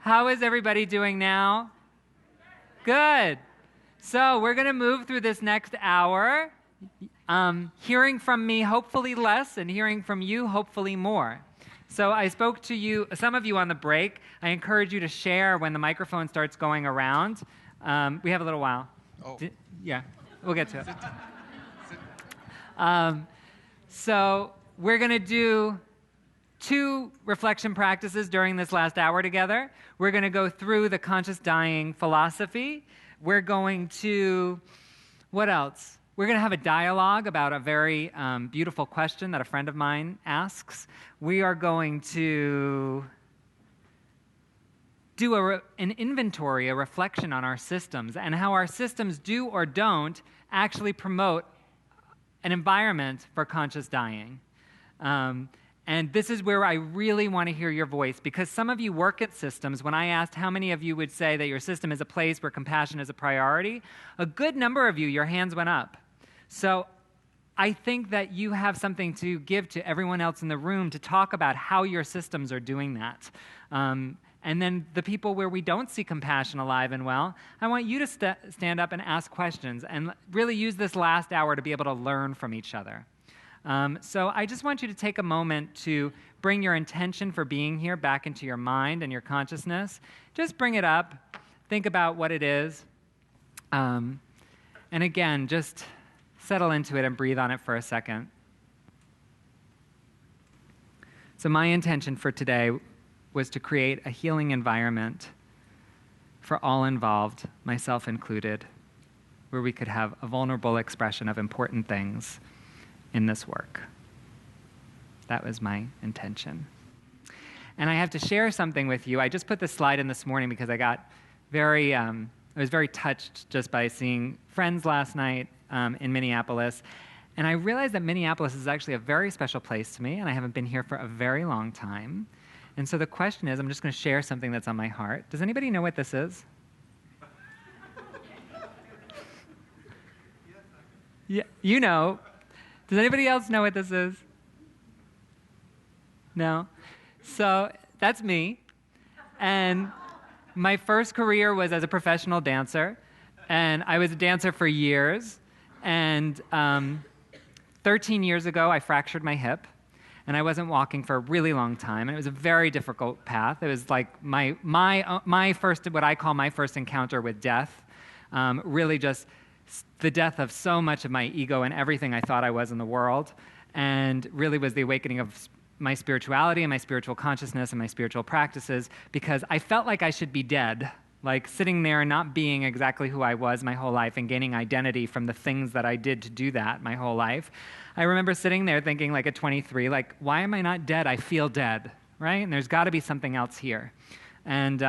How is everybody doing now? Good. So we're going to move through this next hour, hearing from me hopefully less and hearing from you hopefully more. So I spoke to you, some of you on the break. I encourage you to share when the microphone starts going around. We have a little while. Oh. Yeah, we'll get to it. So we're going to do 2 reflection practices during this last hour together. We're going to go through the conscious dying philosophy. We're going to, what else? We're going to have a dialogue about a very beautiful question that a friend of mine asks. We are going to do an inventory, a reflection on our systems and how our systems do or don't actually promote an environment for conscious dying. And this is where I really want to hear your voice, because some of you work at systems. When I asked how many of you would say that your system is a place where compassion is a priority, a good number of you, your hands went up. So I think that you have something to give to everyone else in the room to talk about how your systems are doing that. And then the people where we don't see compassion alive and well, I want you to stand up and ask questions and really use this last hour to be able to learn from each other. So I just want you to take a moment to bring your intention for being here back into your mind and your consciousness. Just bring it up. Think about what it is. And again, just settle into it and breathe on it for a second. So my intention for today was to create a healing environment for all involved, myself included, where we could have a vulnerable expression of important things in this work. That was my intention. And I have to share something with you. I just put this slide in this morning because I got I was very touched just by seeing friends last night in Minneapolis. And I realized that Minneapolis is actually a very special place to me, and I haven't been here for a very long time. And so the question is, I'm just going to share something that's on my heart. Does anybody know what this is? Yeah, you know. Does anybody else know what this is? No? So that's me. And my first career was as a professional dancer. And I was a dancer for years. And 13 years ago, I fractured my hip. And I wasn't walking for a really long time. And it was a very difficult path. It was like my first, what I call my first encounter with death. Really just the death of so much of my ego and everything I thought I was in the world, and really was the awakening of my spirituality and my spiritual consciousness and my spiritual practices, because I felt like I should be dead, like sitting there not being exactly who I was my whole life and gaining identity from the things that I did to do that my whole life. I remember sitting there thinking, like at 23, like, why am I not dead? I feel dead, right? And there's got to be something else here. And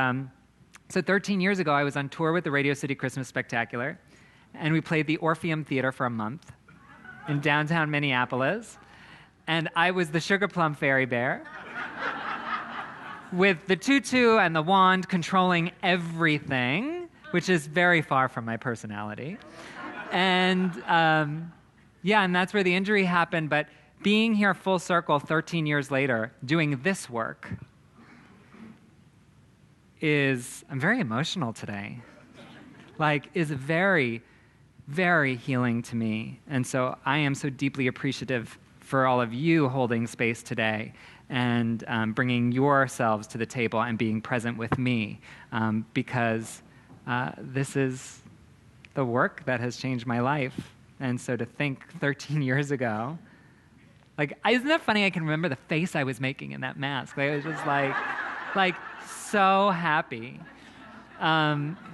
so 13 years ago, I was on tour with the Radio City Christmas Spectacular. And we played the Orpheum Theater for a month in downtown Minneapolis. And I was the Sugar Plum Fairy Bear with the tutu and the wand controlling everything, which is very far from my personality. And yeah, and that's where the injury happened. But being here full circle 13 years later, doing this work, I'm very emotional today. Like, is very, very healing to me. And so I am so deeply appreciative for all of you holding space today and bringing yourselves to the table and being present with me, because this is the work that has changed my life. And so to think 13 years ago, like, isn't that funny? I can remember the face I was making in that mask. Like, I was just like so happy.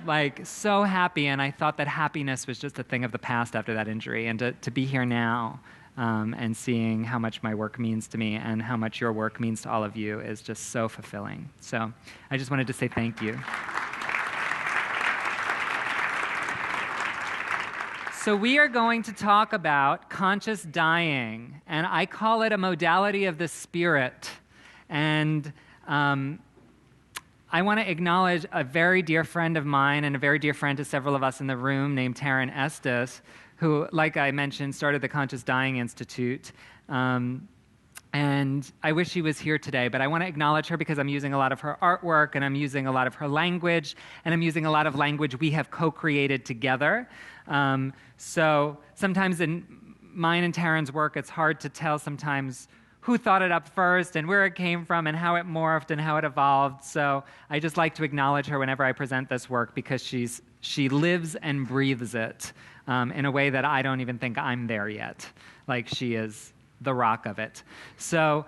Like, so happy, and I thought that happiness was just a thing of the past after that injury, and to be here now and seeing how much my work means to me and how much your work means to all of you is just so fulfilling. So I just wanted to say thank you. So we are going to talk about conscious dying, and I call it a modality of the spirit. And I want to acknowledge a very dear friend of mine and a very dear friend to several of us in the room named Taryn Estes, who, like I mentioned, started the Conscious Dying Institute. And I wish she was here today, but I want to acknowledge her because I'm using a lot of her artwork, and I'm using a lot of her language, and I'm using a lot of language we have co-created together. So sometimes in mine and Taryn's work, it's hard to tell sometimes who thought it up first and where it came from and how it morphed and how it evolved. So I just like to acknowledge her whenever I present this work because she lives and breathes it in a way that I don't even think I'm there yet. Like she is the rock of it. So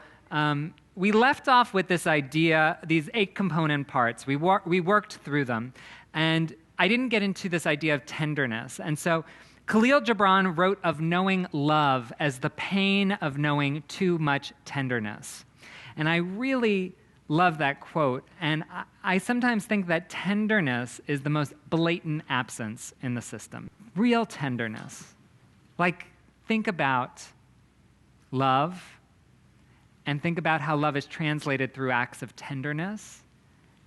we left off with this idea, these 8 component parts. We worked through them. And I didn't get into this idea of tenderness. And so Khalil Gibran wrote of knowing love as the pain of knowing too much tenderness. And I really love that quote. And I sometimes think that tenderness is the most blatant absence in the system. Real tenderness. Like, think about love, and think about how love is translated through acts of tenderness,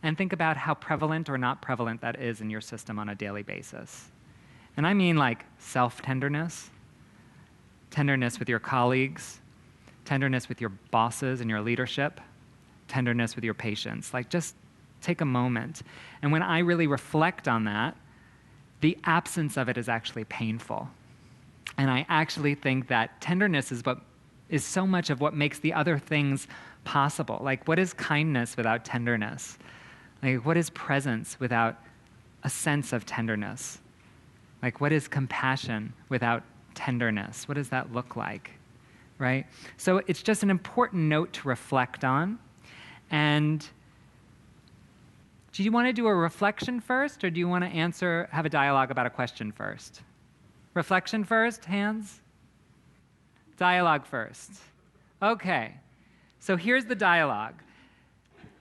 and think about how prevalent or not prevalent that is in your system on a daily basis. And I mean like self-tenderness, tenderness with your colleagues, tenderness with your bosses and your leadership, tenderness with your patients. Like, just take a moment. And when I really reflect on that, the absence of it is actually painful. And I actually think that tenderness is so much of what makes the other things possible. Like, what is kindness without tenderness? Like, what is presence without a sense of tenderness? Like, what is compassion without tenderness? What does that look like, right? So it's just an important note to reflect on. And do you want to do a reflection first, or do you want to have a dialogue about a question first? Reflection first, hands? Dialogue first. Okay, so here's the dialogue.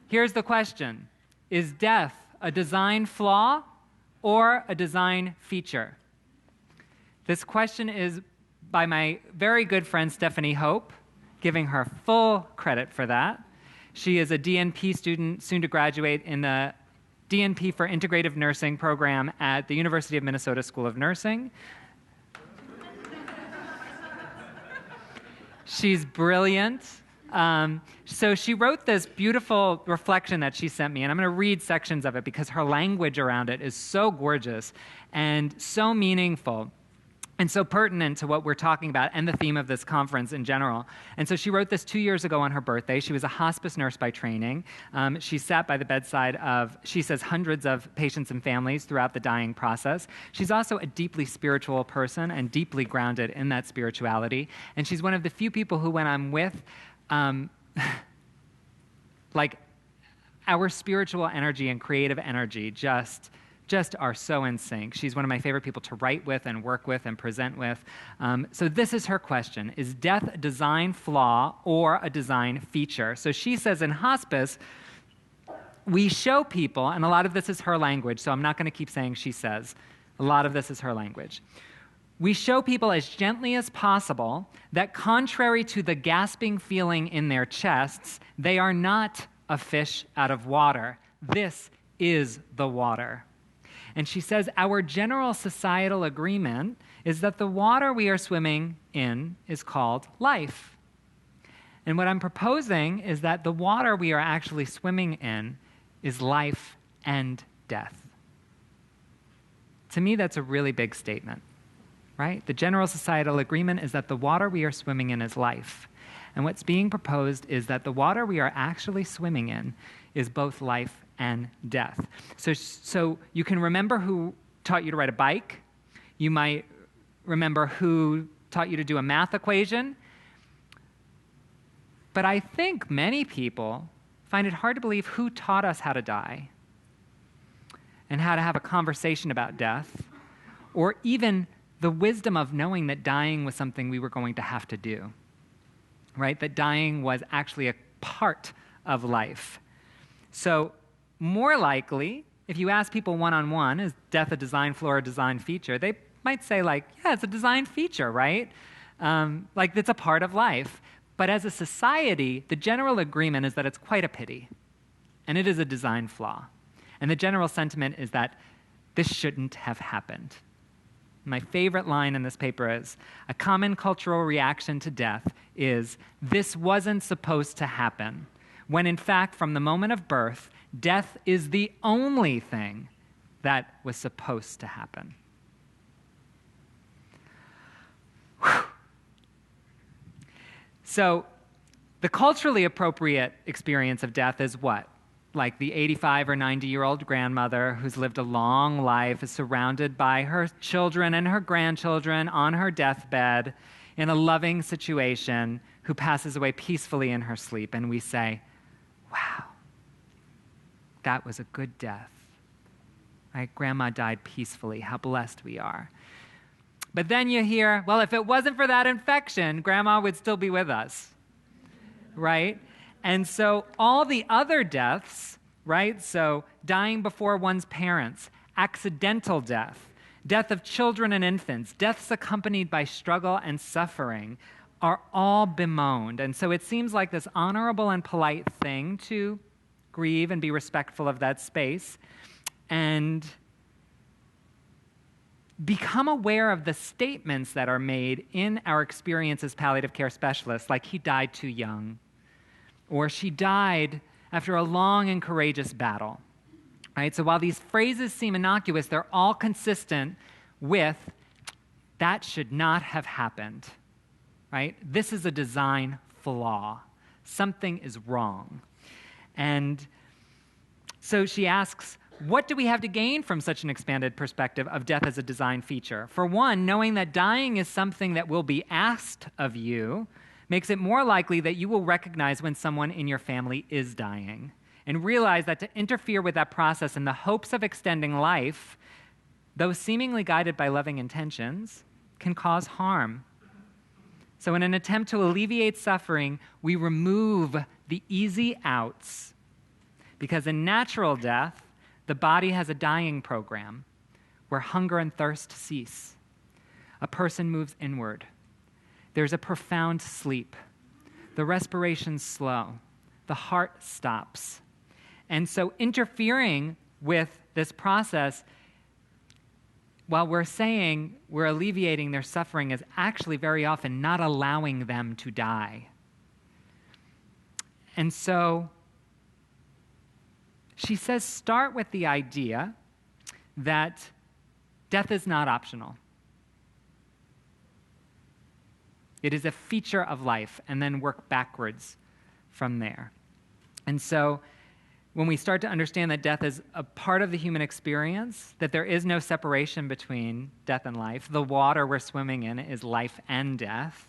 Here's the question. Is death a design flaw or a design feature? This question is by my very good friend Stephanie Hope, giving her full credit for that. She is a DNP student, soon to graduate in the DNP for Integrative Nursing program at the University of Minnesota School of Nursing. She's brilliant. So she wrote this beautiful reflection that she sent me, and I'm going to read sections of it because her language around it is so gorgeous and so meaningful and so pertinent to what we're talking about and the theme of this conference in general. And so she wrote this 2 years ago on her birthday. She was a hospice nurse by training. She sat by the bedside of, she says, hundreds of patients and families throughout the dying process. She's also a deeply spiritual person and deeply grounded in that spirituality. And she's one of the few people who, when I'm with, like, our spiritual energy and creative energy just are so in sync. She's one of my favorite people to write with and work with and present with. So this is her question. Is death a design flaw or a design feature? So she says in hospice, we show people, and a lot of this is her language, so I'm not going to keep saying she says. A lot of this is her language. We show people as gently as possible that contrary to the gasping feeling in their chests, they are not a fish out of water. This is the water. And she says, our general societal agreement is that the water we are swimming in is called life. And what I'm proposing is that the water we are actually swimming in is life and death. To me, that's a really big statement, right? The general societal agreement is that the water we are swimming in is life. And what's being proposed is that the water we are actually swimming in is both life and death. So you can remember who taught you to ride a bike. You might remember who taught you to do a math equation. But I think many people find it hard to believe who taught us how to die and how to have a conversation about death, or even the wisdom of knowing that dying was something we were going to have to do, right? That dying was actually a part of life. So more likely, if you ask people one-on-one, is death a design flaw or a design feature, they might say, like, yeah, it's a design feature, right? Like, it's a part of life. But as a society, the general agreement is that it's quite a pity, and it is a design flaw. And the general sentiment is that this shouldn't have happened. My favorite line in this paper is, a common cultural reaction to death is, this wasn't supposed to happen, when in fact, from the moment of birth, death is the only thing that was supposed to happen. Whew. So, the culturally appropriate experience of death is what? Like the 85 or 90-year-old grandmother who's lived a long life, is surrounded by her children and her grandchildren on her deathbed in a loving situation, who passes away peacefully in her sleep. And we say, wow, that was a good death. Right? Grandma died peacefully. How blessed we are. But then you hear, well, if it wasn't for that infection, Grandma would still be with us. Right? And so all the other deaths, right? So dying before one's parents, accidental death, death of children and infants, deaths accompanied by struggle and suffering are all bemoaned. And so it seems like this honorable and polite thing to grieve and be respectful of that space and become aware of the statements that are made in our experience as palliative care specialists, like he died too young, or she died after a long and courageous battle, right? So while these phrases seem innocuous, they're all consistent with that should not have happened, right? This is a design flaw. Something is wrong. And so she asks, what do we have to gain from such an expanded perspective of death as a design feature? For one, knowing that dying is something that will be asked of you makes it more likely that you will recognize when someone in your family is dying and realize that to interfere with that process in the hopes of extending life, though seemingly guided by loving intentions, can cause harm. So in an attempt to alleviate suffering, we remove the easy outs, because in natural death, the body has a dying program where hunger and thirst cease. A person moves inward. There's a profound sleep. The respiration's slow. The heart stops. And so interfering with this process, while we're saying we're alleviating their suffering, is actually very often not allowing them to die. And so she says, start with the idea that death is not optional. It is a feature of life, and then work backwards from there. And so when we start to understand that death is a part of the human experience, that there is no separation between death and life, the water we're swimming in is life and death,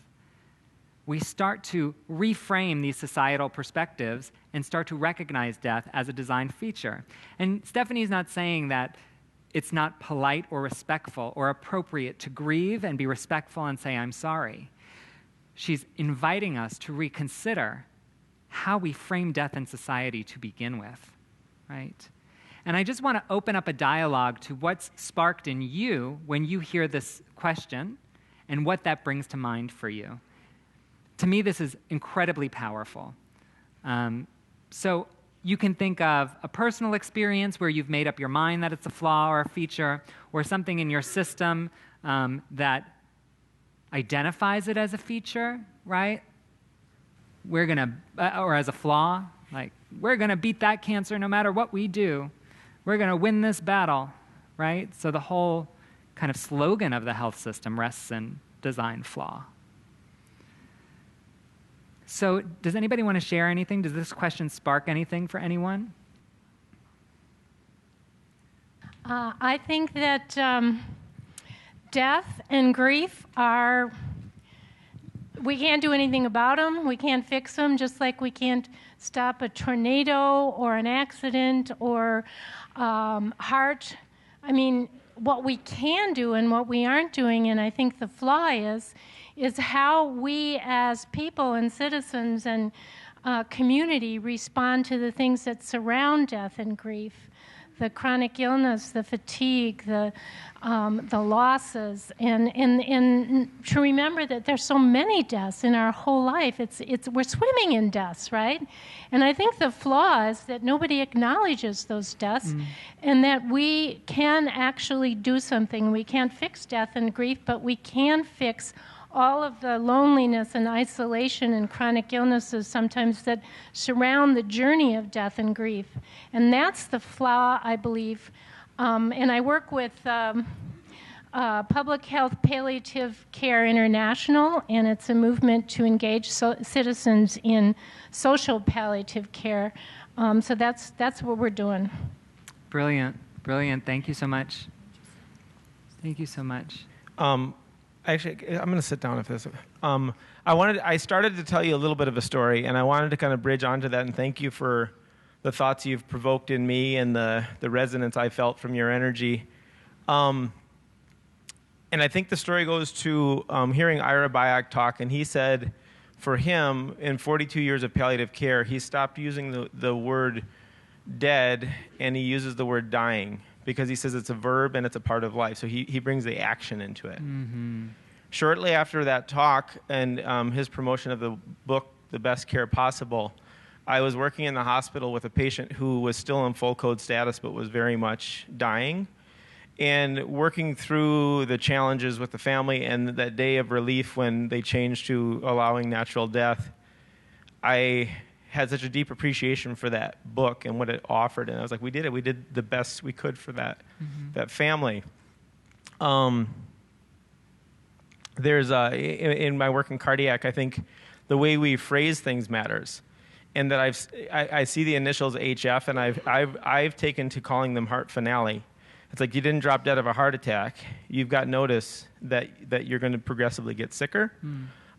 we start to reframe these societal perspectives and start to recognize death as a design feature. And Stephanie's not saying that it's not polite or respectful or appropriate to grieve and be respectful and say, I'm sorry. She's inviting us to reconsider how we frame death in society to begin with, right? And I just want to open up a dialogue to what's sparked in you when you hear this question and what that brings to mind for you. To me, this is incredibly powerful. So you can think of a personal experience where you've made up your mind that it's a flaw or a feature, or something in your system that identifies it as a feature, right? We're gonna, or as a flaw, like, we're gonna beat that cancer no matter what we do. We're gonna win this battle, right? So the whole kind of slogan of the health system rests in design flaw. So does anybody want to share anything? Does this question spark anything for anyone? I think that death and grief we can't do anything about them. We can't fix them, just like we can't stop a tornado or an accident or heart. I mean, what we can do and what we aren't doing, and I think the flaw is how we as people and citizens and community respond to the things that surround death and grief. the chronic illness, the fatigue, the losses, and to remember that there's so many deaths in our whole life. We're swimming in deaths, right? And I think the flaw is that nobody acknowledges those deaths, and that we can actually do something. We can't fix death and grief, but we can fix all of the loneliness and isolation and chronic illnesses sometimes that surround the journey of death and grief. And that's the flaw, I believe. And I work with Public Health Palliative Care International, and it's a movement to engage citizens in social palliative care. So that's what we're doing. Brilliant, brilliant. Thank you so much. Thank you so much. Actually, I'm going to sit down if this. I started to tell you a little bit of a story, and I wanted to kind of bridge onto that and thank you for the thoughts you've provoked in me and the resonance I felt from your energy. And I think the story goes to hearing Ira Byock talk, and he said for him, in 42 years of palliative care, he stopped using the word dead, and he uses the word dying, because he says it's a verb and it's a part of life. So he brings the action into it. Mm-hmm. Shortly after that talk and his promotion of the book, The Best Care Possible, I was working in the hospital with a patient who was still in full code status but was very much dying, and working through the challenges with the family and that day of relief when they changed to allowing natural death. I had such a deep appreciation for that book and what it offered, and I was like, we did it. We did the best we could for that that family. There's in my work in cardiac, I think the way we phrase things matters, and that I see the initials HF, and I've taken to calling them heart finale. It's like you didn't drop dead of a heart attack. You've got notice that you're going to progressively get sicker.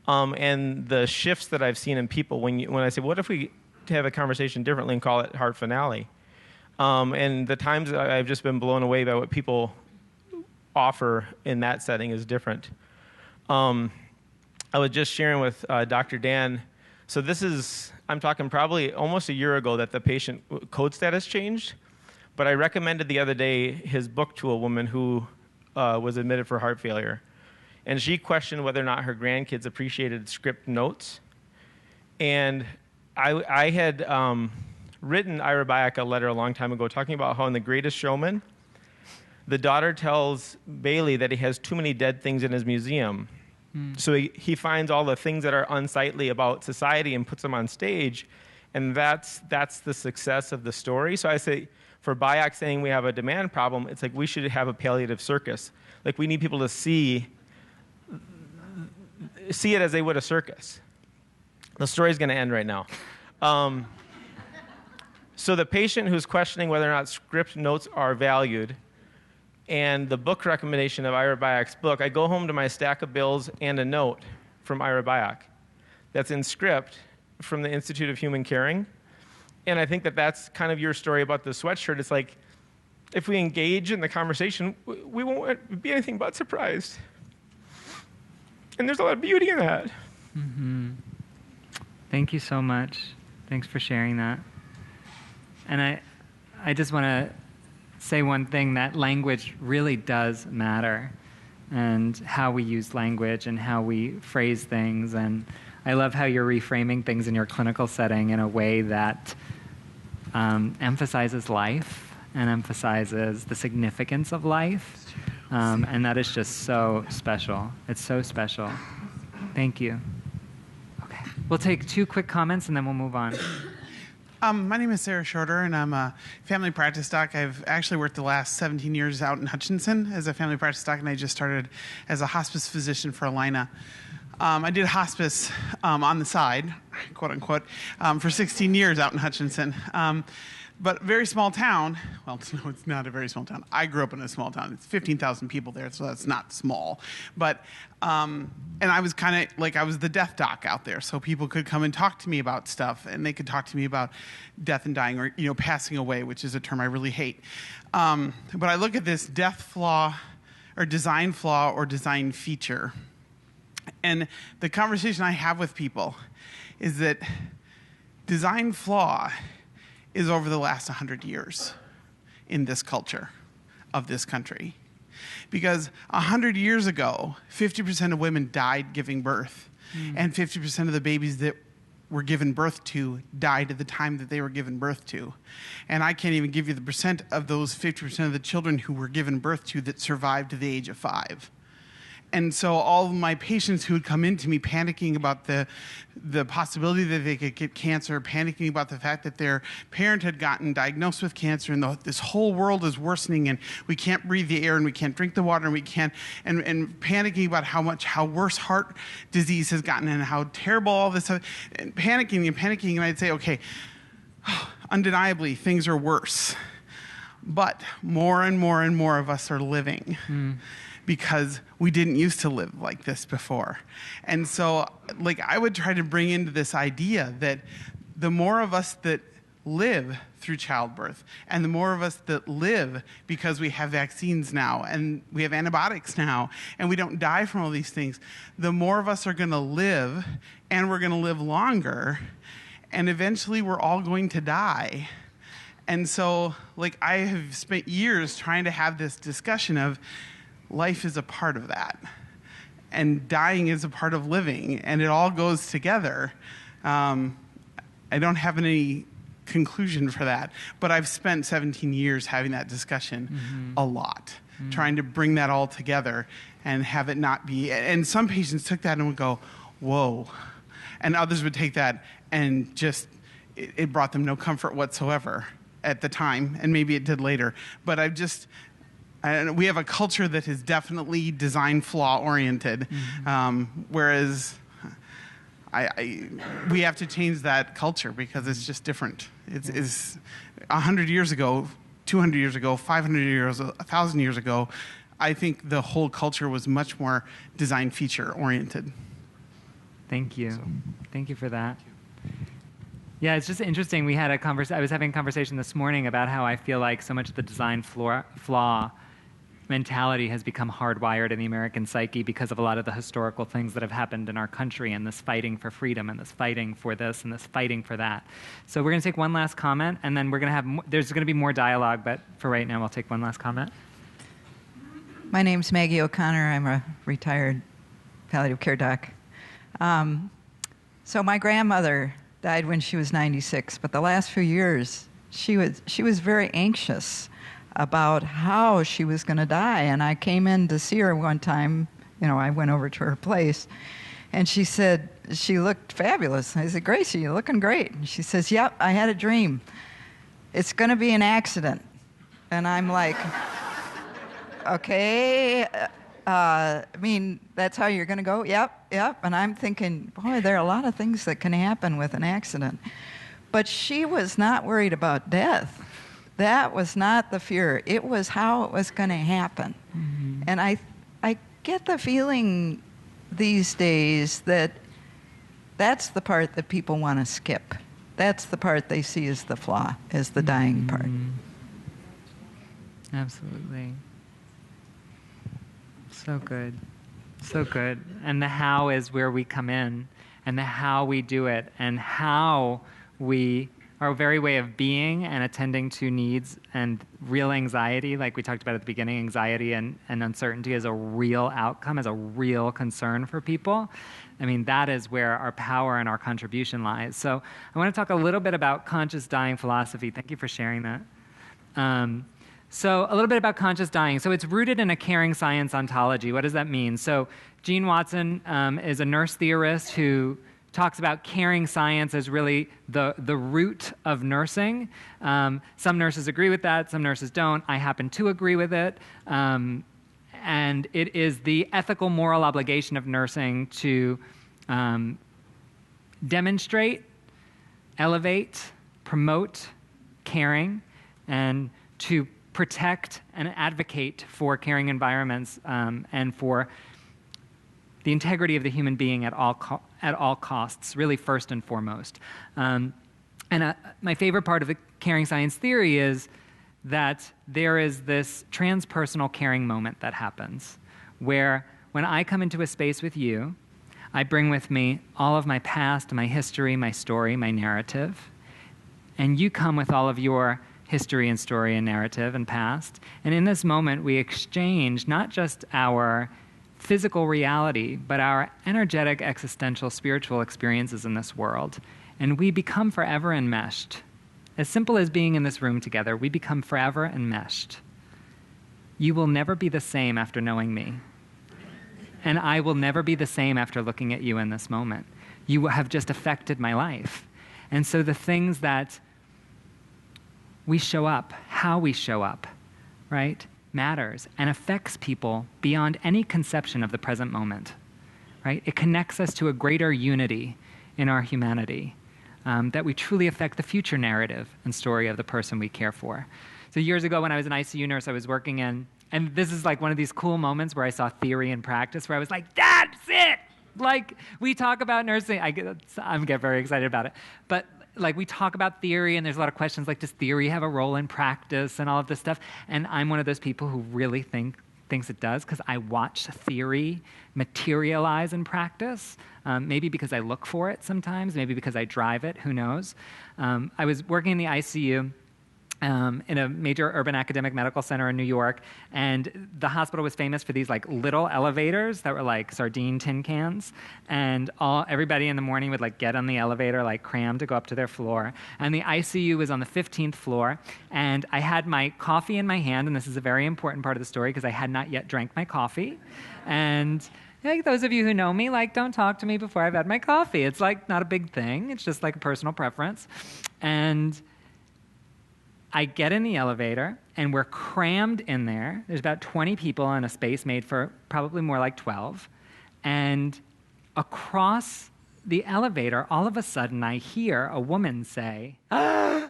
And the shifts that I've seen in people when I say, what if we have a conversation differently and call it heart finale? And the times I've just been blown away by what people offer in that setting is different. I was just sharing with Dr. Dan. So I'm talking probably almost a year ago that the patient code status changed. But I recommended the other day his book to a woman who was admitted for heart failure. And she questioned whether or not her grandkids appreciated script notes. And I had written Ira Byock a letter a long time ago talking about how in The Greatest Showman, the daughter tells Bailey that he has too many dead things in his museum. So he finds all the things that are unsightly about society and puts them on stage. And that's the success of the story. So I say, for Byock saying we have a demand problem, it's like we should have a palliative circus. Like we need people to see it as they would a circus. The story's going to end right now. So the patient who's questioning whether or not script notes are valued, and the book recommendation of Ira Byock's book, I go home to my stack of bills and a note from Ira Byock that's in script from the Institute of Human Caring. And I think that's kind of your story about the sweatshirt. It's like, if we engage in the conversation, we won't be anything but surprised. And there's a lot of beauty in that. Mm-hmm. Thank you so much. Thanks for sharing that. And I just want to say one thing, that language really does matter, and how we use language and how we phrase things. And I love how you're reframing things in your clinical setting in a way that emphasizes life and emphasizes the significance of life. And that is just so special. It's so special. Thank you. Okay. We'll take 2 quick comments and then we'll move on. My name is Sarah Shorter, and I'm a family practice doc. I've actually worked the last 17 years out in Hutchinson as a family practice doc, and I just started as a hospice physician for Alina. I did hospice on the side, quote unquote, for 16 years out in Hutchinson. But very small town. Well, no, it's not a very small town. I grew up in a small town. It's 15,000 people there, so that's not small. But and I was kind of like I was the death doc out there, so people could come and talk to me about stuff, and they could talk to me about death and dying, or passing away, which is a term I really hate. But I look at this death flaw, or design feature, and the conversation I have with people is that design flaw is over the last 100 years. in this culture of this country. Because 100 years ago, 50% of women died giving birth, and 50% of the babies that were given birth to died at the time that they were given birth to. And I can't even give you the percent of those 50% of the children who were given birth to that survived to the age of 5. And so all of my patients who would come in to me panicking about the possibility that they could get cancer, panicking about the fact that their parent had gotten diagnosed with cancer, and this whole world is worsening, and we can't breathe the air, and we can't drink the water, and we can't, and panicking about how worse heart disease has gotten, and how terrible all this stuff, and panicking, and I'd say, okay, undeniably things are worse, but more and more and more of us are living. Because we didn't used to live like this before. And so, like, I would try to bring into this idea that the more of us that live through childbirth, and the more of us that live because we have vaccines now, and we have antibiotics now, and we don't die from all these things, the more of us are gonna live, and we're gonna live longer, and eventually we're all going to die. And so, like, I have spent years trying to have this discussion of, life is a part of that, and dying is a part of living, and it all goes together. I don't have any conclusion for that, but I've spent 17 years having that discussion a lot, trying to bring that all together and have it not be, and some patients took that and would go, whoa, and others would take that and just, it brought them no comfort whatsoever at the time, and maybe it did later, but and we have a culture that is definitely design flaw oriented, whereas we have to change that culture because it's just different. It's 100 years ago, 200 years ago, 500 years, 1,000 years ago, I think the whole culture was much more design feature oriented. Thank you. Thank you for that. Yeah, it's just interesting. I was having a conversation this morning about how I feel like so much of the design flaw mentality has become hardwired in the American psyche because of a lot of the historical things that have happened in our country, and this fighting for freedom, and this fighting for this, and this fighting for that. So we're going to take one last comment, and then we're going to have there's going to be more dialogue, but for right now, we'll take one last comment. My name's Maggie O'Connor. I'm a retired palliative care doc. So my grandmother died when she was 96, but the last few years, she was very anxious about how she was going to die. And I came in to see her one time. I went over to her place, and she said, she looked fabulous. I said, Gracie, you're looking great. And she says, yep, I had a dream. It's going to be an accident. And I'm like, okay, that's how you're going to go? Yep. And I'm thinking, boy, there are a lot of things that can happen with an accident. But she was not worried about death. That was not the fear. It was how it was going to happen. And I get the feeling these days that that's the part that people want to skip. That's the part they see as the flaw, as the dying part. Absolutely. So good. So good. And the how is where we come in, and the how we do it, and how we, our very way of being and attending to needs and real anxiety, like we talked about at the beginning, anxiety and uncertainty is a real outcome, is a real concern for people. I mean, that is where our power and our contribution lies. So I want to talk a little bit about conscious dying philosophy. Thank you for sharing that. So a little bit about conscious dying. So it's rooted in a caring science ontology. What does that mean? So Jean Watson is a nurse theorist who talks about caring science as really the root of nursing. Some nurses agree with that, some nurses don't. I happen to agree with it. And it is the ethical, moral obligation of nursing to demonstrate, elevate, promote caring, and to protect and advocate for caring environments and for the integrity of the human being at all costs, really first and foremost. My favorite part of the caring science theory is that there is this transpersonal caring moment that happens, where when I come into a space with you, I bring with me all of my past, my history, my story, my narrative, and you come with all of your history and story and narrative and past. And in this moment, we exchange not just our physical reality, but our energetic, existential, spiritual experiences in this world. And we become forever enmeshed. As simple as being in this room together, we become forever enmeshed. You will never be the same after knowing me. And I will never be the same after looking at you in this moment. You have just affected my life. And so the things that we show up, how we show up, right, matters and affects people beyond any conception of the present moment, right? It connects us to a greater unity in our humanity, that we truly affect the future narrative and story of the person we care for. So years ago when I was an ICU nurse, I was working in, and this is like one of these cool moments where I saw theory and practice, where I was like, that's it! Like, we talk about nursing, I get very excited about it, but like we talk about theory and there's a lot of questions like, does theory have a role in practice and all of this stuff? And I'm one of those people who really thinks it does, because I watch theory materialize in practice, maybe because I look for it sometimes, maybe because I drive it, who knows. I was working in the ICU in a major urban academic medical center in New York, and the hospital was famous for these like little elevators that were like sardine tin cans, and everybody in the morning would like get on the elevator like crammed to go up to their floor, and the ICU was on the 15th floor, and I had my coffee in my hand, and this is a very important part of the story because I had not yet drank my coffee, and like those of you who know me, like, don't talk to me before I've had my coffee. It's like not a big thing. It's just like a personal preference. And I get in the elevator, and we're crammed in there. There's about 20 people in a space made for probably more like 12. And across the elevator, all of a sudden, I hear a woman say, "Ah,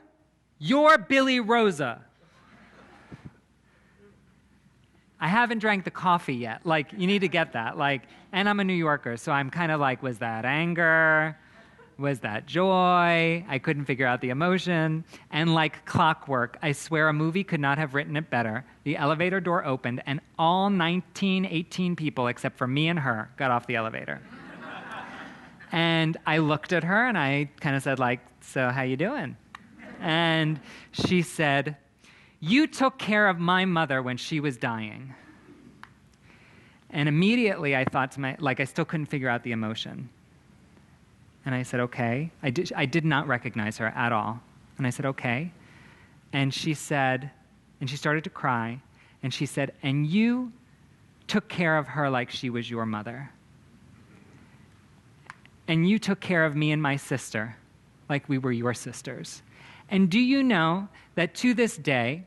you're Billy Rosa." I haven't drank the coffee yet. Like, you need to get that. Like, and I'm a New Yorker, so I'm kind of like, was that anger? Was that joy? I couldn't figure out the emotion. And like clockwork, I swear a movie could not have written it better. The elevator door opened, and all 18 people, except for me and her, got off the elevator. And I looked at her, and I kind of said, like, so how you doing? And she said, "You took care of my mother when she was dying." And immediately I thought to I still couldn't figure out the emotion. And I said, okay. I did not recognize her at all. And I said, okay. And she said, and she started to cry, and she said, "And you took care of her like she was your mother. And you took care of me and my sister like we were your sisters. And do you know that to this day,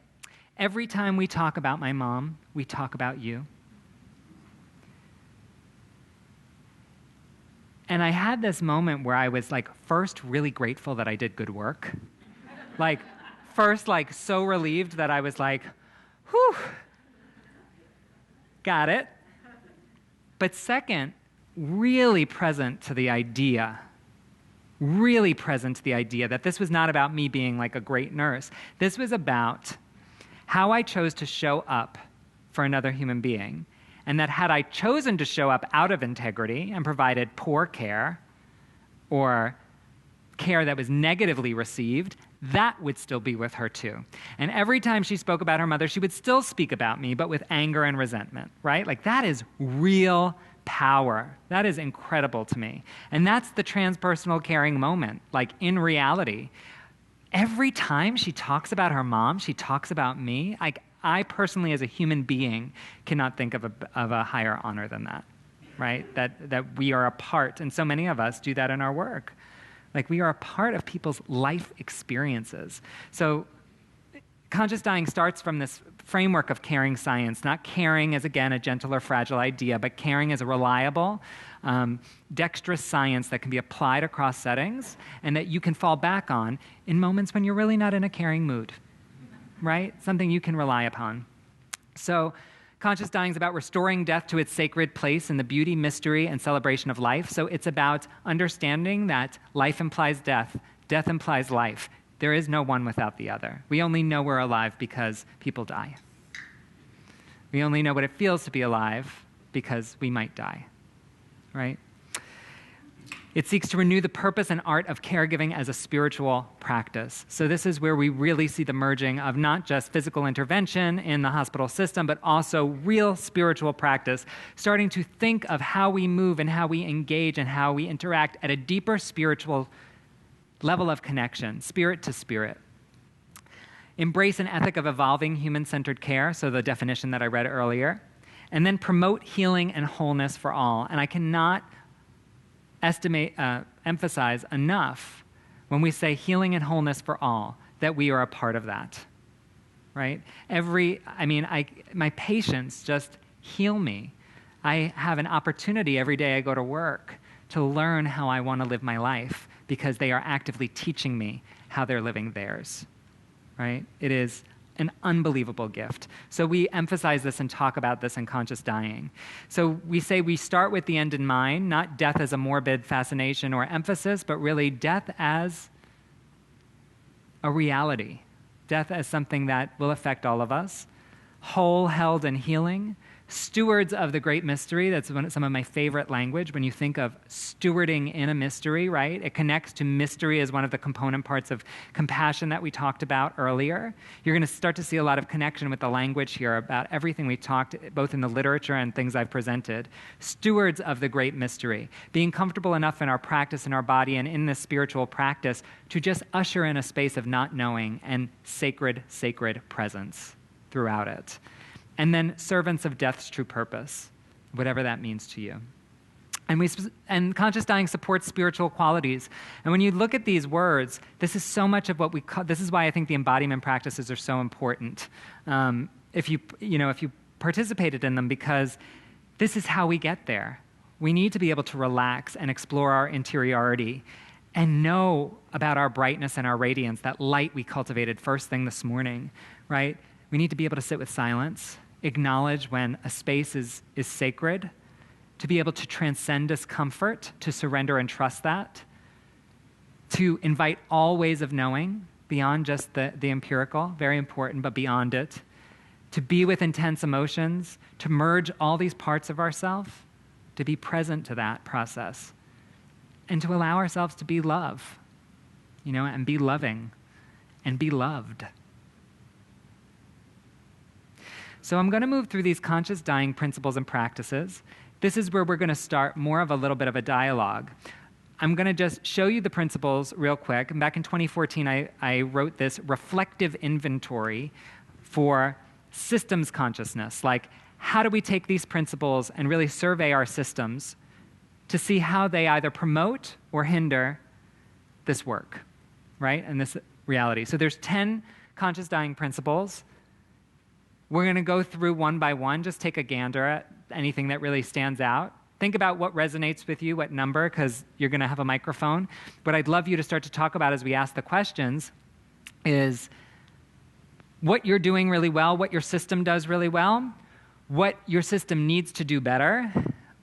every time we talk about my mom, we talk about you?" And I had this moment where I was like, first really grateful that I did good work. Like, first, like so relieved that I was like, whew, got it. But second, really present to the idea that this was not about me being like a great nurse. This was about how I chose to show up for another human being. And that had I chosen to show up out of integrity and provided poor care or care that was negatively received, that would still be with her too. And every time she spoke about her mother, she would still speak about me, but with anger and resentment, right? Like, that is real power. That is incredible to me. And that's the transpersonal caring moment. Like, in reality, every time she talks about her mom, she talks about me. I personally, as a human being, cannot think of a higher honor than that, right? That we are a part, and so many of us do that in our work. Like, we are a part of people's life experiences. So conscious dying starts from this framework of caring science, not caring as, again, a gentle or fragile idea, but caring as a reliable, dexterous science that can be applied across settings and that you can fall back on in moments when you're really not in a caring mood. Right? Something you can rely upon. So conscious dying is about restoring death to its sacred place in the beauty, mystery, and celebration of life. So it's about understanding that life implies death, death implies life. There is no one without the other. We only know we're alive because people die. We only know what it feels to be alive because we might die. Right? It seeks to renew the purpose and art of caregiving as a spiritual practice. So this is where we really see the merging of not just physical intervention in the hospital system, but also real spiritual practice, starting to think of how we move and how we engage and how we interact at a deeper spiritual level of connection, spirit to spirit. Embrace an ethic of evolving human-centered care, so the definition that I read earlier, and then promote healing and wholeness for all. And I cannot emphasize enough when we say healing and wholeness for all, that we are a part of that, right? My patients just heal me. I have an opportunity every day I go to work to learn how I want to live my life because they are actively teaching me how they're living theirs, right? It is an unbelievable gift. So we emphasize this and talk about this in Conscious Dying. So we say we start with the end in mind, not death as a morbid fascination or emphasis, but really death as a reality, death as something that will affect all of us, whole, held, and healing, stewards of the great mystery. That's some of my favorite language when you think of stewarding in a mystery, right? It connects to mystery as one of the component parts of compassion that we talked about earlier. You're going to start to see a lot of connection with the language here about everything we talked, both in the literature and things I've presented. Stewards of the great mystery, being comfortable enough in our practice, in our body, and in this spiritual practice to just usher in a space of not knowing and sacred, sacred presence throughout it. And then servants of death's true purpose, whatever that means to you. And Conscious Dying supports spiritual qualities. And when you look at these words, this is so much of what we call, this is why I think the embodiment practices are so important. If you participated in them, because this is how we get there. We need to be able to relax and explore our interiority and know about our brightness and our radiance, that light we cultivated first thing this morning, right? We need to be able to sit with silence, acknowledge when a space is sacred, to be able to transcend discomfort, to surrender and trust that, to invite all ways of knowing beyond just the empirical, very important, but beyond it, to be with intense emotions, to merge all these parts of ourselves, to be present to that process, and to allow ourselves to be love, and be loving, and be loved. So I'm going to move through these Conscious Dying principles and practices. This is where we're going to start more of a little bit of a dialogue. I'm going to just show you the principles real quick. And back in 2014, I wrote this reflective inventory for systems consciousness. Like, how do we take these principles and really survey our systems to see how they either promote or hinder this work, right? And this reality. So there's 10 Conscious Dying principles. We're going to go through one by one, just take a gander at anything that really stands out. Think about what resonates with you, what number, because you're going to have a microphone. What I'd love you to start to talk about as we ask the questions is what you're doing really well, what your system does really well, what your system needs to do better,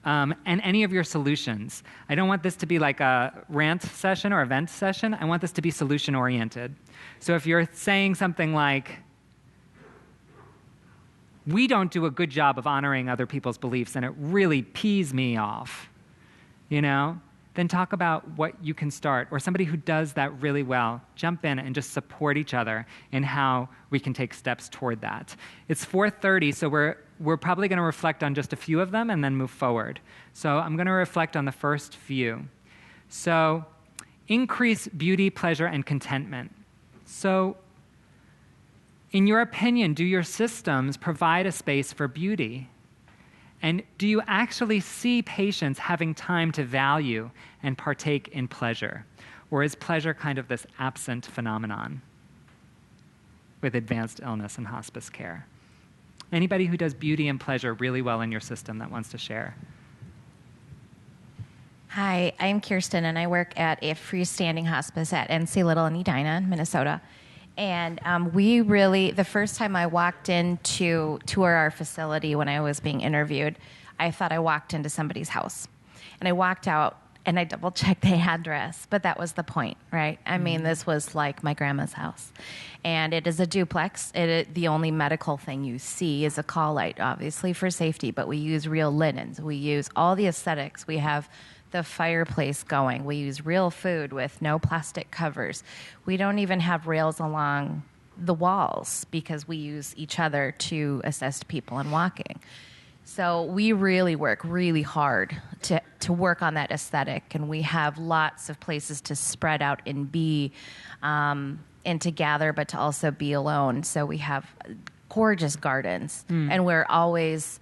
and any of your solutions. I don't want this to be like a rant session or event session. I want this to be solution-oriented. So if you're saying something like, we don't do a good job of honoring other people's beliefs, and it really pees me off, then talk about what you can start. Or somebody who does that really well, jump in and just support each other in how we can take steps toward that. It's 4:30, so we're probably going to reflect on just a few of them and then move forward. So I'm going to reflect on the first few. So increase beauty, pleasure, and contentment. So in your opinion, do your systems provide a space for beauty? And do you actually see patients having time to value and partake in pleasure? Or is pleasure kind of this absent phenomenon with advanced illness and hospice care? Anybody who does beauty and pleasure really well in your system that wants to share? Hi, I'm Kirsten, and I work at a freestanding hospice at NC Little in Edina, Minnesota. And the first time I walked in to tour our facility when I was being interviewed, I thought I walked into somebody's house. And I walked out and I double-checked the address, but that was the point, right? I mean, this was like my grandma's house. And it is a duplex. The only medical thing you see is a call light, obviously, for safety, but we use real linens. We use all the aesthetics. We have the fireplace going. We use real food with no plastic covers. We don't even have rails along the walls because we use each other to assist people in walking. So we really work really hard to work on that aesthetic, and we have lots of places to spread out and be, and to gather, but to also be alone. So we have gorgeous gardens, and we're always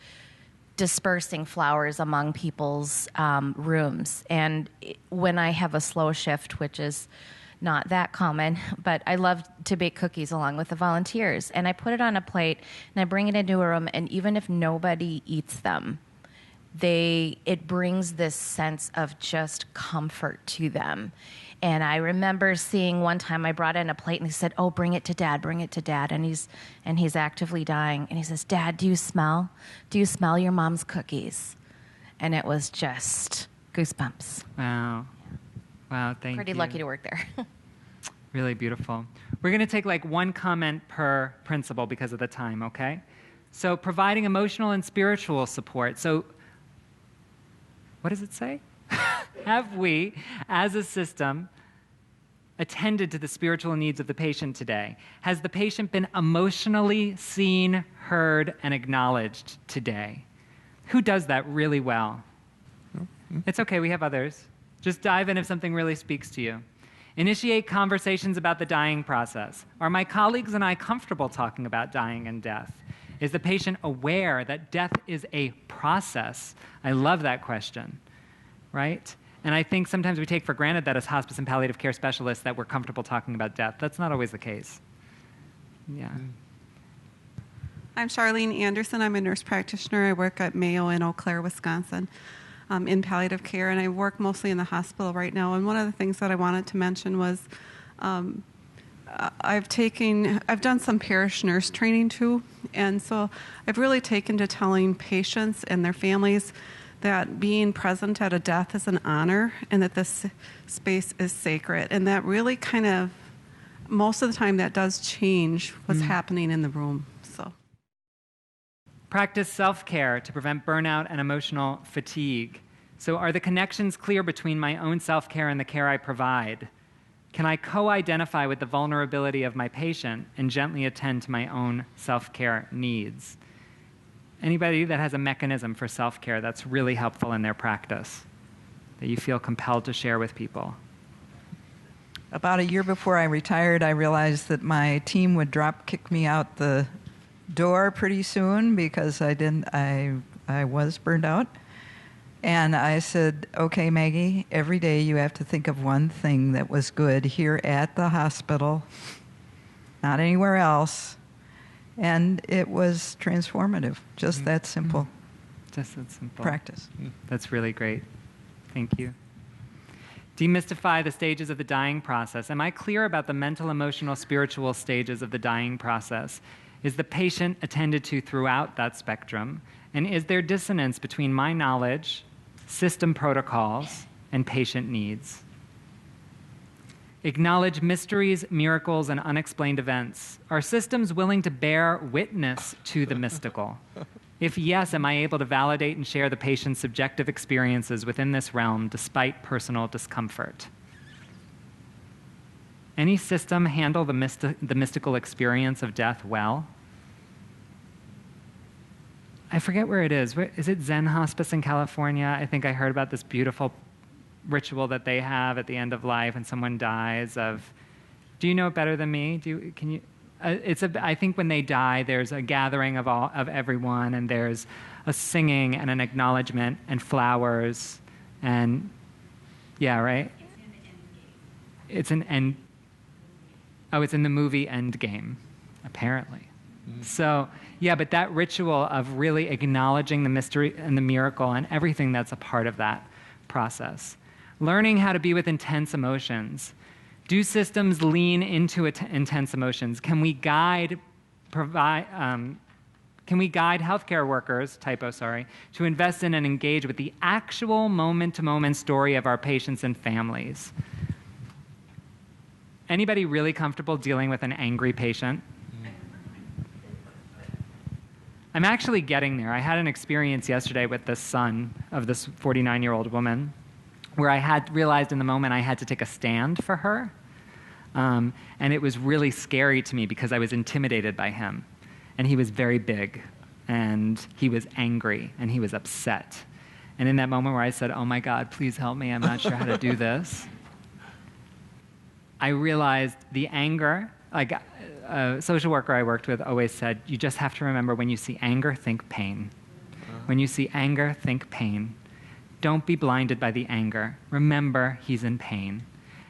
dispersing flowers among people's rooms. And when I have a slow shift, which is not that common, but I love to bake cookies along with the volunteers. And I put it on a plate, and I bring it into a room, and even if nobody eats them, it brings this sense of just comfort to them. And I remember seeing one time I brought in a plate, and he said, "Oh, bring it to Dad, bring it to Dad." And he's actively dying. And he says, "Dad, do you smell your mom's cookies?" And it was just goosebumps. Wow. Wow, thank you. Pretty lucky to work there. Really beautiful. We're going to take like one comment per principal because of the time, okay? So providing emotional and spiritual support. So what does it say? Have we, as a system, attended to the spiritual needs of the patient today? Has the patient been emotionally seen, heard, and acknowledged today? Who does that really well? It's okay, we have others. Just dive in if something really speaks to you. Initiate conversations about the dying process. Are my colleagues and I comfortable talking about dying and death? Is the patient aware that death is a process? I love that question, right? And I think sometimes we take for granted that as hospice and palliative care specialists that we're comfortable talking about death. That's not always the case. Yeah. I'm Charlene Anderson. I'm a nurse practitioner. I work at Mayo in Eau Claire, Wisconsin. In palliative care, and I work mostly in the hospital right now. And one of the things that I wanted to mention was I've done some parish nurse training too, and so I've really taken to telling patients and their families that being present at a death is an honor, and that this space is sacred, and that really kind of most of the time that does change what's happening in the room. So. Practice self-care to prevent burnout and emotional fatigue. So are the connections clear between my own self-care and the care I provide? Can I co-identify with the vulnerability of my patient and gently attend to my own self-care needs? Anybody that has a mechanism for self-care that's really helpful in their practice, that you feel compelled to share with people? About a year before I retired, I realized that my team would drop kick me out the door pretty soon because I was burned out. And I said, "Okay, Maggie, every day you have to think of one thing that was good here at the hospital, not anywhere else." And it was transformative, just that simple. Just that simple. Practice. That's really great. Thank you. Demystify the stages of the dying process. Am I clear about the mental, emotional, spiritual stages of the dying process? Is the patient attended to throughout that spectrum? And is there dissonance between my knowledge, system protocols, and patient needs? Acknowledge mysteries, miracles, and unexplained events. Are systems willing to bear witness to the mystical? If yes, am I able to validate and share the patient's subjective experiences within this realm despite personal discomfort? Any system handle the mystical experience of death well? I forget where it is. Is it Zen Hospice in California? I think I heard about this beautiful ritual that they have at the end of life when someone dies. Do you know it better than me? I think when they die, there's a gathering of everyone, and there's a singing and an acknowledgement and flowers, and yeah, right. It's in end. Oh, it's in the movie Endgame, apparently. So, yeah, but that ritual of really acknowledging the mystery and the miracle and everything that's a part of that process. Learning how to be with intense emotions. Do systems lean into intense emotions? Can we guide healthcare workers, to invest in and engage with the actual moment-to-moment story of our patients and families? Anybody really comfortable dealing with an angry patient? I'm actually getting there. I had an experience yesterday with the son of this 49-year-old woman. where I had realized in the moment I had to take a stand for her. And it was really scary to me because I was intimidated by him. And he was very big, and he was angry, and he was upset. And in that moment where I said, oh my God, please help me, I'm not sure how to do this, I realized the anger, like a social worker I worked with always said, you just have to remember when you see anger, think pain. When you see anger, think pain. Don't be blinded by the anger. Remember, he's in pain.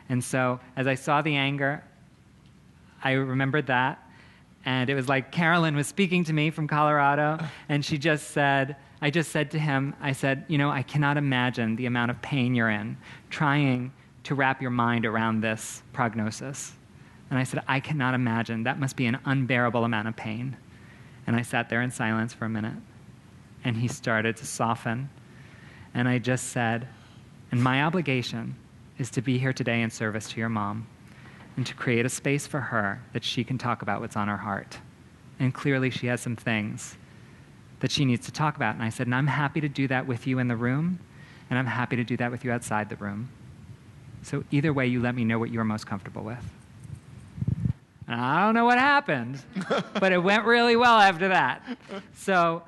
And so as I saw the anger, I remembered that. And it was like Carolyn was speaking to me from Colorado, and she just said, I just said to him, I said, you know, I cannot imagine the amount of pain you're in trying to wrap your mind around this prognosis. And I said, I cannot imagine. That must be an unbearable amount of pain. And I sat there in silence for a minute, and he started to soften. And I just said, and my obligation is to be here today in service to your mom and to create a space for her that she can talk about what's on her heart. And clearly she has some things that she needs to talk about. And I said, and I'm happy to do that with you in the room, and I'm happy to do that with you outside the room. So either way, you let me know what you're most comfortable with. And I don't know what happened, but it went really well after that. So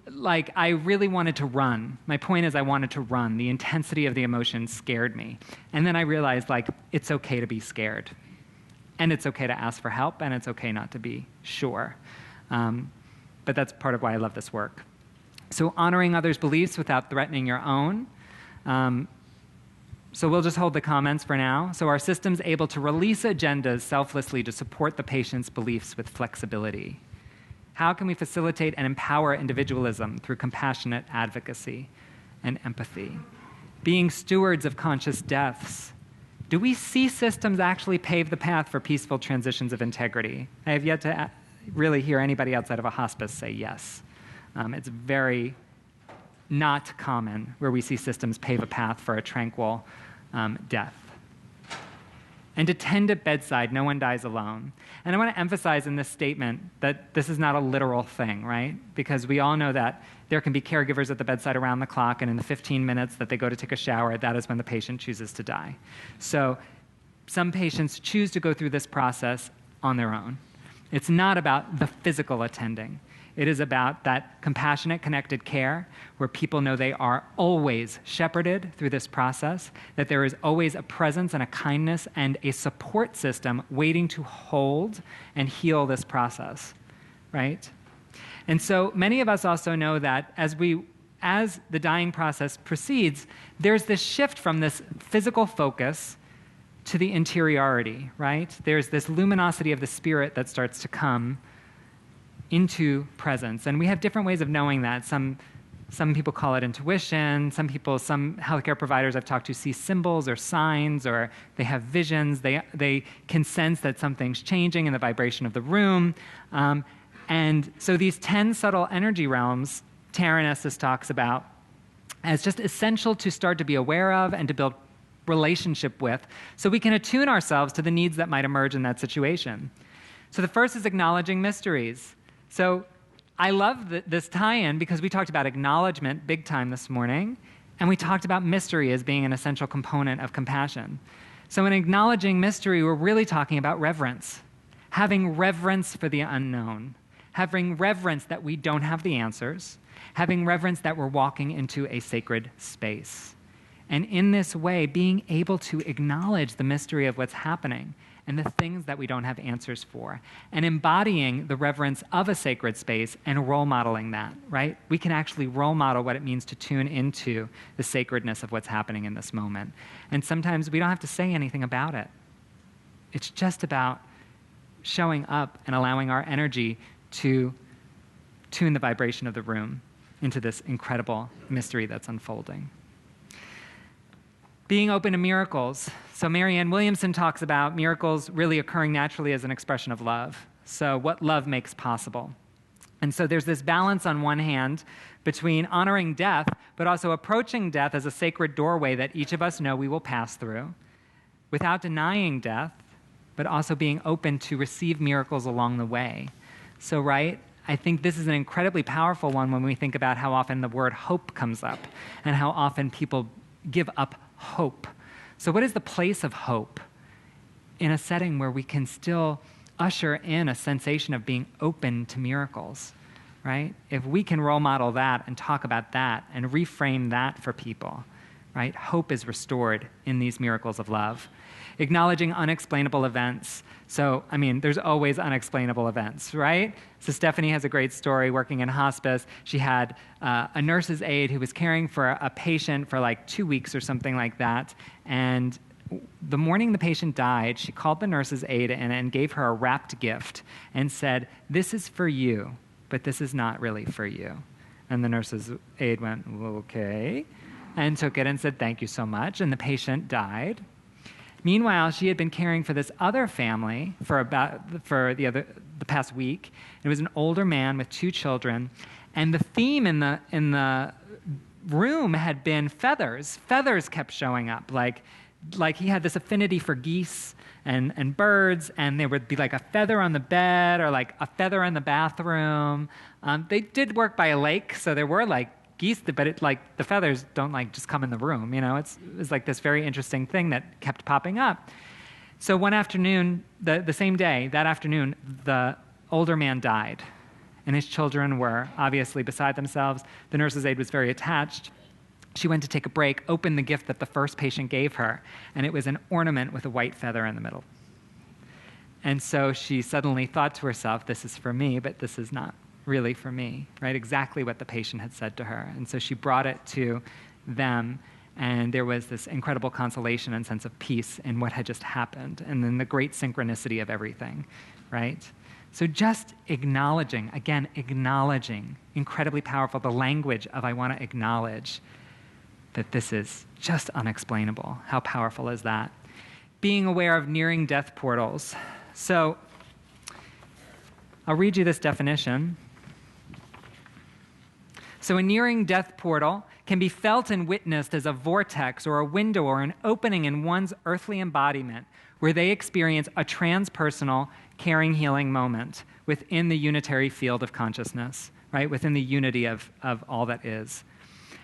like, I really wanted to run. My point is I wanted to run. The intensity of the emotion scared me. And then I realized, like, it's okay to be scared. And it's okay to ask for help, and it's okay not to be sure. But that's part of why I love this work. So honoring others' beliefs without threatening your own. So we'll just hold the comments for now. So our system's able to release agendas selflessly to support the patient's beliefs with flexibility. How can we facilitate and empower individualism through compassionate advocacy and empathy? Being stewards of conscious deaths. Do we see systems actually pave the path for peaceful transitions of integrity? I have yet to really hear anybody outside of a hospice say yes. It's very not common where we see systems pave a path for a tranquil death. And to tend at bedside, no one dies alone. And I want to emphasize in this statement that this is not a literal thing, right? Because we all know that there can be caregivers at the bedside around the clock, and in the 15 minutes that they go to take a shower, that is when the patient chooses to die. So some patients choose to go through this process on their own. It's not about the physical attending. It is about that compassionate, connected care where people know they are always shepherded through this process, that there is always a presence and a kindness and a support system waiting to hold and heal this process, right? And so many of us also know that as the dying process proceeds, there's this shift from this physical focus to the interiority, right? There's this luminosity of the spirit that starts to come into presence. And we have different ways of knowing that. Some people call it intuition. Some healthcare providers I've talked to see symbols or signs, or they have visions. They can sense that something's changing in the vibration of the room. And so these 10 subtle energy realms, Taryn Estes talks about as just essential to start to be aware of and to build relationship with, so we can attune ourselves to the needs that might emerge in that situation. So the first is acknowledging mysteries. So I love this tie-in because we talked about acknowledgement big time this morning, and we talked about mystery as being an essential component of compassion. So in acknowledging mystery, we're really talking about reverence, having reverence for the unknown, having reverence that we don't have the answers, having reverence that we're walking into a sacred space. And in this way, being able to acknowledge the mystery of what's happening and the things that we don't have answers for, and embodying the reverence of a sacred space and role modeling that, right? We can actually role model what it means to tune into the sacredness of what's happening in this moment. And sometimes we don't have to say anything about it. It's just about showing up and allowing our energy to tune the vibration of the room into this incredible mystery that's unfolding. Being open to miracles. So Marianne Williamson talks about miracles really occurring naturally as an expression of love. So what love makes possible. And so there's this balance on one hand between honoring death, but also approaching death as a sacred doorway that each of us know we will pass through, without denying death, but also being open to receive miracles along the way. So, right, I think this is an incredibly powerful one when we think about how often the word hope comes up and how often people give up hope. So what is the place of hope in a setting where we can still usher in a sensation of being open to miracles, right? If we can role model that and talk about that and reframe that for people, right? Hope is restored in these miracles of love. Acknowledging unexplainable events. So, I mean, there's always unexplainable events, right? So Stephanie has a great story working in hospice. She had a nurse's aide who was caring for a patient for like 2 weeks or something like that. And the morning the patient died, she called the nurse's aide in and gave her a wrapped gift and said, "This is for you, but this is not really for you." And the nurse's aide went, "Okay," and took it and said, "Thank you so much." And the patient died. Meanwhile, she had been caring for this other family for the past week. It was an older man with 2 children, and the theme in the room had been feathers. Feathers kept showing up, like he had this affinity for geese and birds, and there would be like a feather on the bed or like a feather in the bathroom. They did work by a lake, so there were like geese, but the feathers don't like just come in the room, you know. It was like this very interesting thing that kept popping up. So one afternoon, the same day, that afternoon, the older man died, and his children were obviously beside themselves. The nurse's aide was very attached. She went to take a break, opened the gift that the first patient gave her, and it was an ornament with a white feather in the middle. And so she suddenly thought to herself, "This is for me, but this is not really for me," right? Exactly what the patient had said to her. And so she brought it to them, and there was this incredible consolation and sense of peace in what had just happened, and then the great synchronicity of everything, right? So just acknowledging, incredibly powerful, the language of I want to acknowledge that this is just unexplainable. How powerful is that? Being aware of nearing death portals. So I'll read you this definition. So a nearing death portal can be felt and witnessed as a vortex or a window or an opening in one's earthly embodiment where they experience a transpersonal, caring, healing moment within the unitary field of consciousness, right? Within the unity of all that is.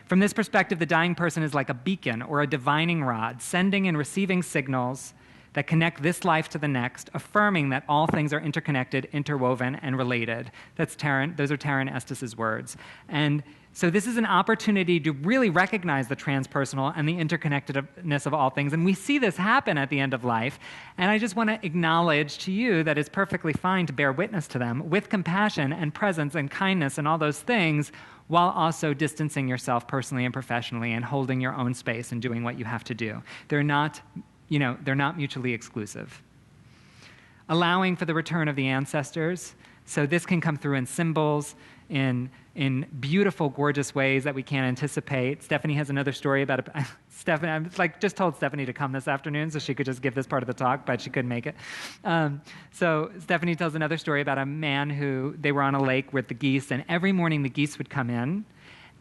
From this perspective, the dying person is like a beacon or a divining rod, sending and receiving signals that connect this life to the next, affirming that all things are interconnected, interwoven, and related. Those are Taryn Estes' words. And so this is an opportunity to really recognize the transpersonal and the interconnectedness of all things. And we see this happen at the end of life. And I just want to acknowledge to you that it's perfectly fine to bear witness to them with compassion and presence and kindness and all those things, while also distancing yourself personally and professionally and holding your own space and doing what you have to do. They're not mutually exclusive. Allowing for the return of the ancestors. So this can come through in symbols, in beautiful, gorgeous ways that we can't anticipate. Stephanie has another story about Stephanie. I just told Stephanie to come this afternoon so she could just give this part of the talk, but she couldn't make it. So Stephanie tells another story about a man who, they were on a lake with the geese, and every morning the geese would come in,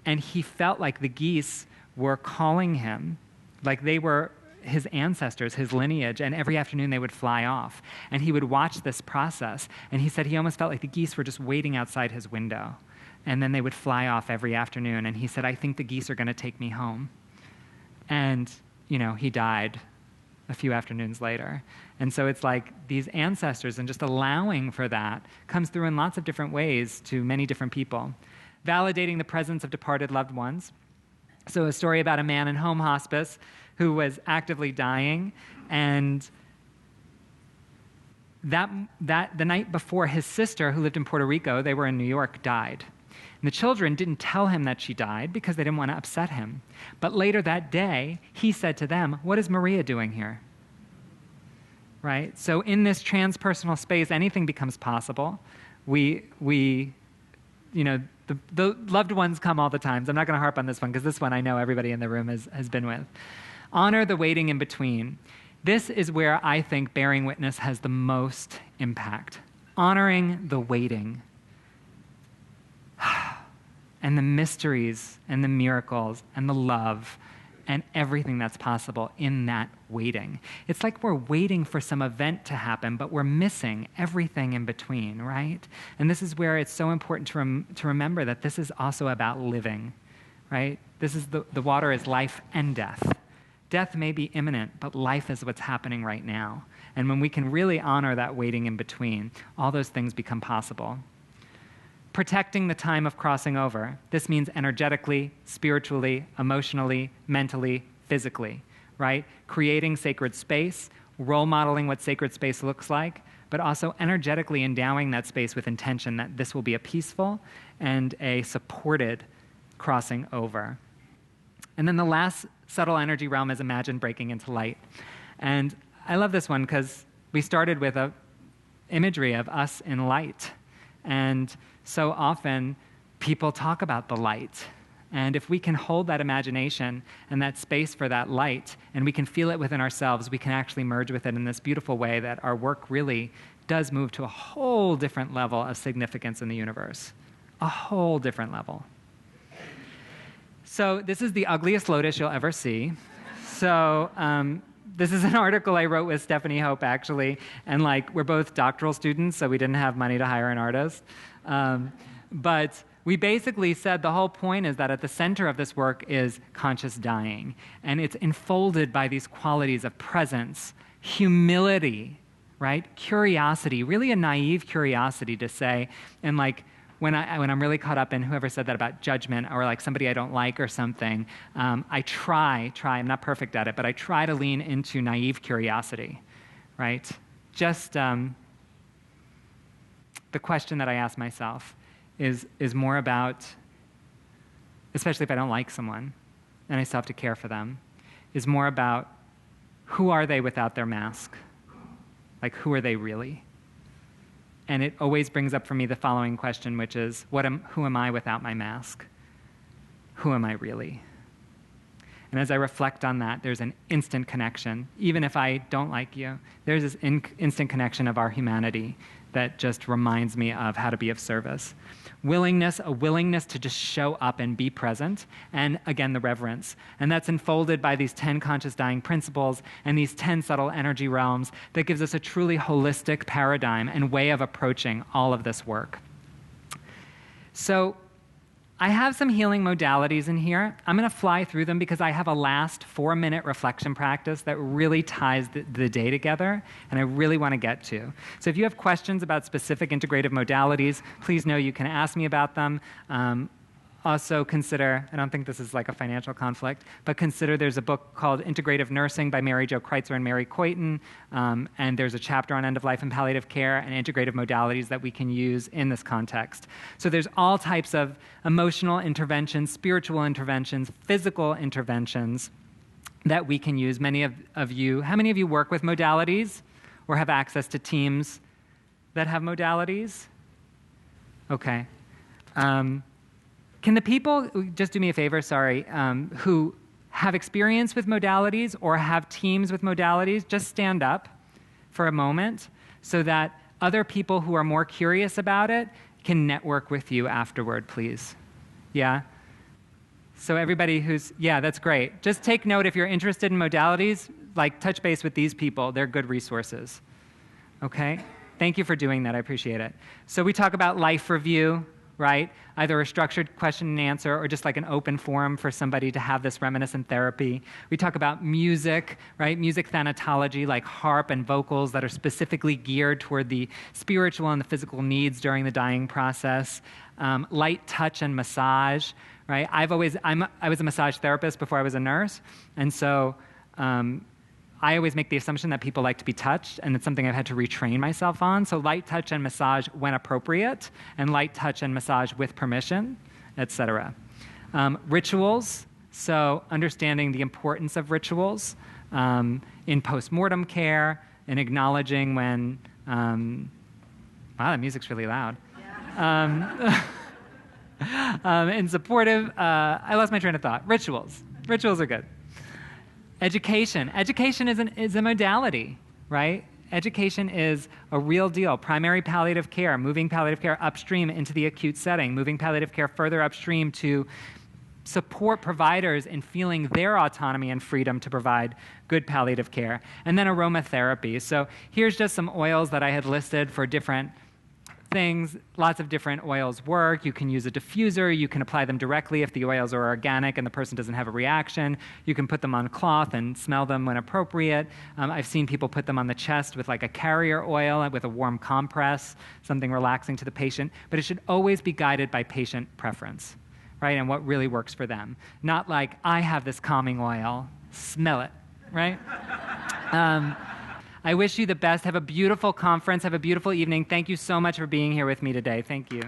and he felt like the geese were calling him, like they were his ancestors, his lineage, and every afternoon they would fly off. And he would watch this process, and he said he almost felt like the geese were just waiting outside his window. And then they would fly off every afternoon, and he said, "I think the geese are going to take me home." And, he died a few afternoons later. And so it's like these ancestors, and just allowing for that comes through in lots of different ways to many different people. Validating the presence of departed loved ones. So a story about a man in home hospice who was actively dying, and that the night before, his sister, who lived in Puerto Rico, they were in New York, died. And the children didn't tell him that she died because they didn't want to upset him. But later that day, he said to them, "What is Maria doing here?" Right? So in this transpersonal space, anything becomes possible. The loved ones come all the time. So I'm not going to harp on this one because this one I know everybody in the room has been with. Honor the waiting in between. This is where I think bearing witness has the most impact. Honoring the waiting. And the mysteries and the miracles and the love and everything that's possible in that waiting. It's like we're waiting for some event to happen, but we're missing everything in between, right? And this is where it's so important to remember that this is also about living, right? This is the water is life and death. Death may be imminent, but life is what's happening right now. And when we can really honor that waiting in between, all those things become possible. Protecting the time of crossing over. This means energetically, spiritually, emotionally, mentally, physically, right? Creating sacred space, role modeling what sacred space looks like, but also energetically endowing that space with intention that this will be a peaceful and a supported crossing over. And then the last subtle energy realm is imagine breaking into light. And I love this one because we started with an imagery of us in light. And so often people talk about the light. And if we can hold that imagination and that space for that light, and we can feel it within ourselves, we can actually merge with it in this beautiful way that our work really does move to a whole different level of significance in the universe. A whole different level. So this is the ugliest lotus you'll ever see. So this is an article I wrote with Stephanie Hope, actually. And we're both doctoral students, so we didn't have money to hire an artist. But we basically said the whole point is that at the center of this work is conscious dying. And it's enfolded by these qualities of presence, humility, right? Curiosity, really a naive curiosity to say, and when I'm really caught up in whoever said that about judgment or somebody I don't like or something, I try, I'm not perfect at it, but I try to lean into naive curiosity, right? Just the question that I ask myself is more about, especially if I don't like someone and I still have to care for them, is more about who are they without their mask? Who are they really? And it always brings up for me the following question, which is, who am I without my mask? Who am I really? And as I reflect on that, there's an instant connection. Even if I don't like you, there's this instant connection of our humanity that just reminds me of how to be of service. A willingness to just show up and be present, and again, the reverence. And that's enfolded by these 10 conscious dying principles and these 10 subtle energy realms that gives us a truly holistic paradigm and way of approaching all of this work. So I have some healing modalities in here. I'm going to fly through them because I have a last 4-minute reflection practice that really ties the day together, and I really want to get to. So if you have questions about specific integrative modalities, please know you can ask me about them. Also consider, I don't think this is a financial conflict, but consider there's a book called Integrative Nursing by Mary Jo Kreitzer and Mary Coyton, and there's a chapter on end-of-life and palliative care and integrative modalities that we can use in this context. So there's all types of emotional interventions, spiritual interventions, physical interventions that we can use. Many of you, how many of you work with modalities or have access to teams that have modalities? Okay. Can the people, just do me a favor, sorry, who have experience with modalities or have teams with modalities, just stand up for a moment so that other people who are more curious about it can network with you afterward, please. Yeah? So everybody yeah, that's great. Just take note if you're interested in modalities, touch base with these people. They're good resources. Okay? Thank you for doing that. I appreciate it. So we talk about life review, right? Either a structured question and answer or just an open forum for somebody to have this reminiscent therapy. We talk about music, right? Music thanatology, like harp and vocals that are specifically geared toward the spiritual and the physical needs during the dying process. Light touch and massage, right? I was a massage therapist before I was a nurse, and so I always make the assumption that people like to be touched, and it's something I've had to retrain myself on. So light touch and massage when appropriate, and light touch and massage with permission, etc. Rituals, so understanding the importance of rituals in postmortem care, and acknowledging when, wow, that music's really loud. And supportive, I lost my train of thought. Rituals are good. Education is a modality, right? Education is a real deal. Primary palliative care, moving palliative care upstream into the acute setting, moving palliative care further upstream to support providers in feeling their autonomy and freedom to provide good palliative care. And then aromatherapy. So here's just some oils that I had listed for different things. Lots of different oils work. You can use a diffuser. You can apply them directly if the oils are organic and the person doesn't have a reaction. You can put them on cloth and smell them when appropriate. I've seen people put them on the chest with like a carrier oil with a warm compress, something relaxing to the patient. But it should always be guided by patient preference, right? And what really works for them. Not like, I have this calming oil, smell it, right? I wish you the best. Have a beautiful conference. Have a beautiful evening. Thank you so much for being here with me today. Thank you.